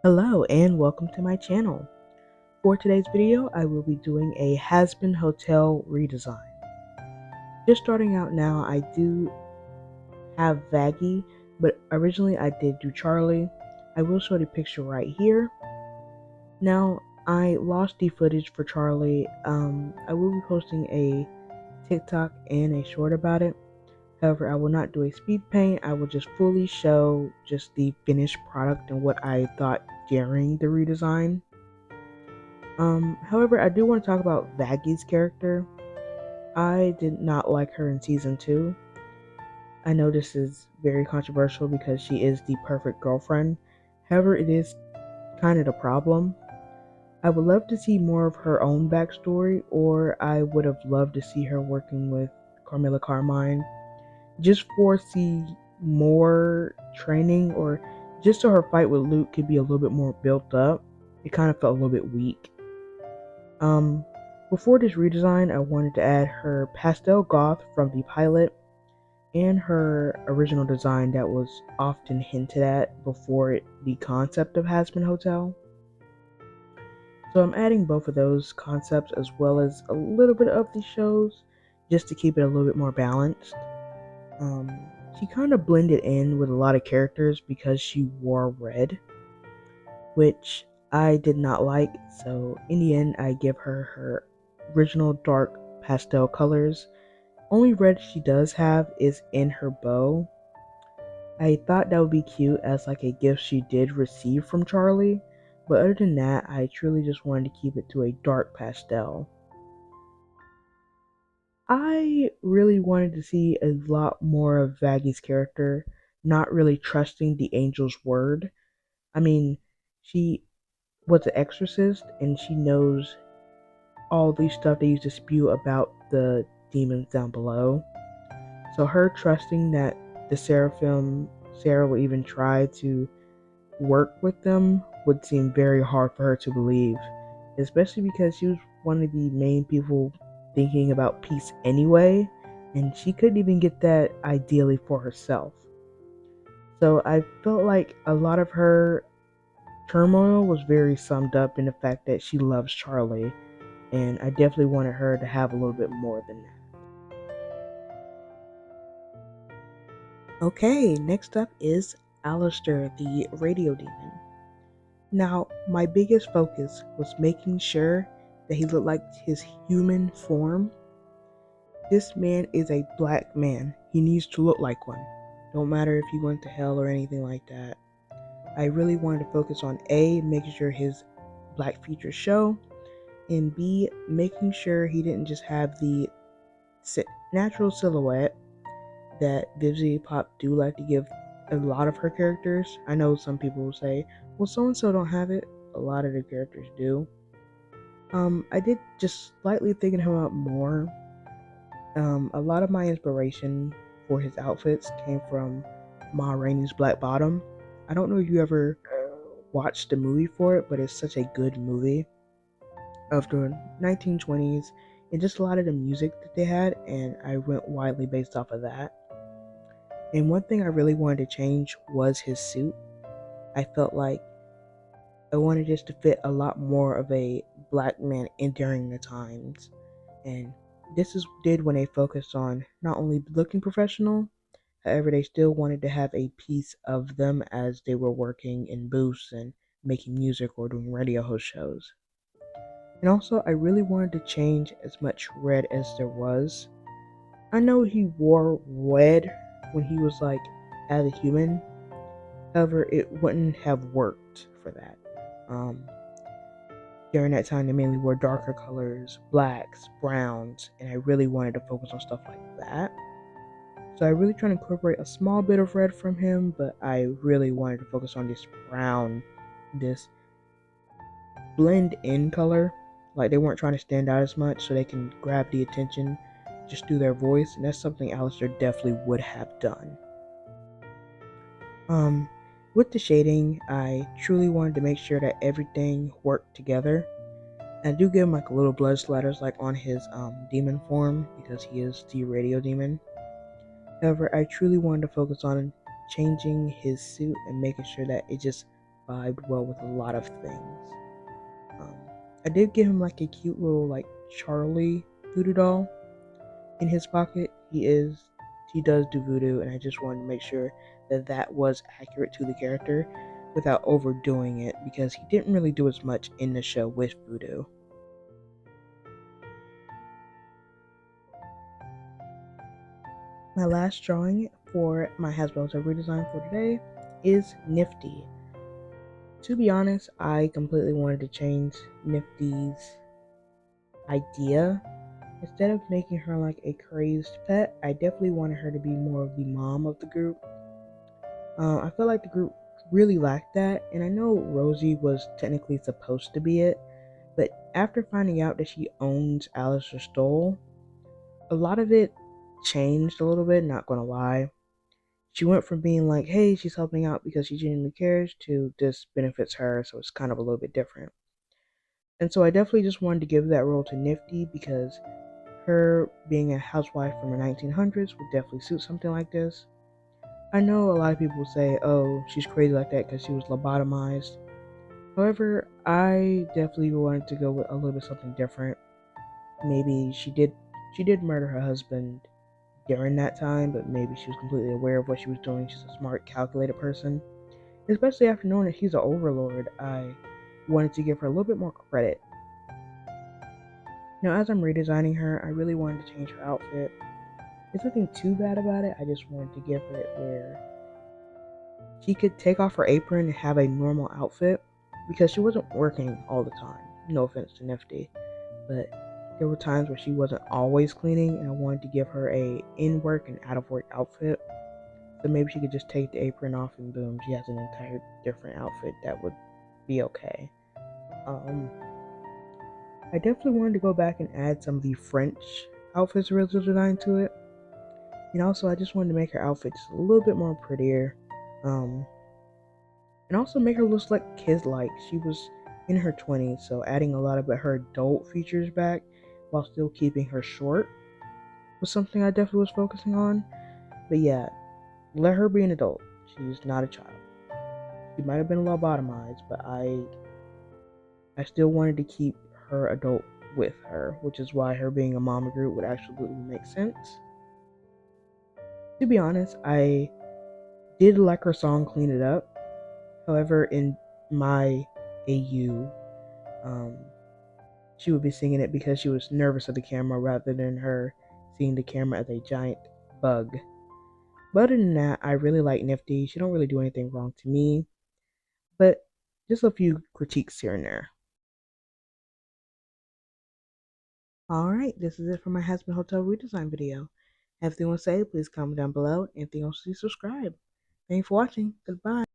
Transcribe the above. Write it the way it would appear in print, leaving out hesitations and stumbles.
Hello and welcome to my channel. For today's video, I will be doing a Hazbin Hotel redesign. Just starting out now, I do have Vaggie, but originally I did do Charlie. I will show the picture right here. Now, I lost the footage for Charlie. I will be posting a TikTok and a short about it. However, I will not do a speed paint. I will just fully show just the finished product and what I thought during the redesign. However, I do want to talk about Vaggie's character. I did not like her in season 2. I know this is very controversial because she is the perfect girlfriend. However, it is kind of the problem. I would love to see more of her own backstory, or I would have loved to see her working with Carmilla Carmine just for see more training, or just so her fight with Luke could be a little bit more built up. It kind of felt a little bit weak. Um, Before this redesign, I wanted to add her pastel goth from the pilot and her original design that was often hinted at before the concept of Hazbin Hotel. So I'm adding both of those concepts as well as a little bit of the shows just to keep it a little bit more balanced. Um, she kind of blended in with a lot of characters because she wore red, which I did not like. So in the end, I give her her original dark pastel colors. Only red she does have is in her bow. I thought that would be cute as like a gift she did receive from Charlie, but other than that, I truly just wanted to keep it to a dark pastel. I really wanted to see a lot more of Vaggie's character, not really trusting the angel's word. I mean, she was an exorcist and she knows all these stuff they used to spew about the demons down below. So her trusting that the seraphim Sarah would even try to work with them would seem very hard for her to believe, especially because she was one of the main people thinking about peace anyway, and she couldn't even get that ideally for herself. So I felt like a lot of her turmoil was very summed up in the fact that she loves Charlie, and I definitely wanted her to have a little bit more than that. Okay, next up is Alistair, the radio demon. Now, my biggest focus was making sure that he looked like his human form. This man is a black man. He needs to look like one. Don't matter if he went to hell or anything like that. I really wanted to focus on A, making sure his black features show, and B, making sure he didn't just have the natural silhouette that Vivzy Pop do like to give a lot of her characters. I know some people will say, well, so and so don't have it. A lot of the characters do. I did just slightly thinking him up more. A lot of my inspiration for his outfits came from Ma Rainey's Black Bottom. I don't know if you ever watched the movie for it, but it's such a good movie of the 1920s and just a lot of the music that they had, and I went widely based off of that. And one thing I really wanted to change was his suit. I felt like I wanted this to fit a lot more of a black man in during the times. And this is did when they focused on not only looking professional, however they still wanted to have a piece of them as they were working in booths and making music or doing radio host shows. And also I really wanted to change as much red as there was. I know he wore red when he was like as a human, however it wouldn't have worked for that. Um, During that time, they mainly wore darker colors, blacks, browns, and I really wanted to focus on stuff like that. So I really tried to incorporate a small bit of red from him, but I really wanted to focus on this brown, this blend in color. Like they weren't trying to stand out as much so they can grab the attention just through their voice, and that's something Alistair definitely would have done. Um, with the shading, I truly wanted to make sure that everything worked together. I do give him like a little blood splatters like on his demon form because he is the radio demon. However, I truly wanted to focus on changing his suit and making sure that it just vibed well with a lot of things. Um, I did give him like a cute little like Charlie voodoo doll in his pocket. He does do voodoo, and I just wanted to make sure that that was accurate to the character without overdoing it because he didn't really do as much in the show with voodoo. My last drawing for my Hazbin Hotel redesign for today is Nifty. To be honest, I completely wanted to change Nifty's idea. Instead of making her like a crazed pet, I definitely wanted her to be more of the mom of the group. I feel like the group really lacked that, and I know Rosie was technically supposed to be it, but after finding out that she owns Alistair Stoll, a lot of it changed a little bit, not gonna lie. She went from being like, hey, she's helping out because she genuinely cares to this benefits her, so it's kind of a little bit different. And so I definitely just wanted to give that role to Nifty because her being a housewife from the 1900s would definitely suit something like this. I know a lot of people say, oh, she's crazy like that because she was lobotomized. However, I definitely wanted to go with a little bit something different. Maybe she did murder her husband during that time, but maybe she was completely aware of what she was doing. She's a smart, calculated person. Especially after knowing that she's an overlord, I wanted to give her a little bit more credit. Now, as I'm redesigning her, I really wanted to change her outfit. There's nothing too bad about it. I just wanted to give it where she could take off her apron and have a normal outfit because she wasn't working all the time. No offense to Nifty, but there were times where she wasn't always cleaning, and I wanted to give her a in work and out of work outfit. So maybe she could just take the apron off and boom, she has an entire different outfit that would be okay. I definitely wanted to go back and add some of the French outfits Redesign to it. And also, I just wanted to make her outfit just a little bit more prettier. Um, and also make her look like kids-like. She was in her 20s, so adding a lot of her adult features back while still keeping her short was something I definitely was focusing on. But yeah, let her be an adult. She's not a child. She might have been lobotomized, but I still wanted to keep her adult with her, which is why her being a mama group would absolutely make sense. To be honest, I did like her song Clean It Up. However, in my AU, she would be singing it because she was nervous of the camera rather than her seeing the camera as a giant bug. But other than that, I really like Nifty. She don't really do anything wrong to me, but just a few critiques here and there. Alright, this is it for my Hazbin Hotel redesign video. Have anything you want to say, please comment down below. Anything else, please subscribe. Thanks for watching. Goodbye.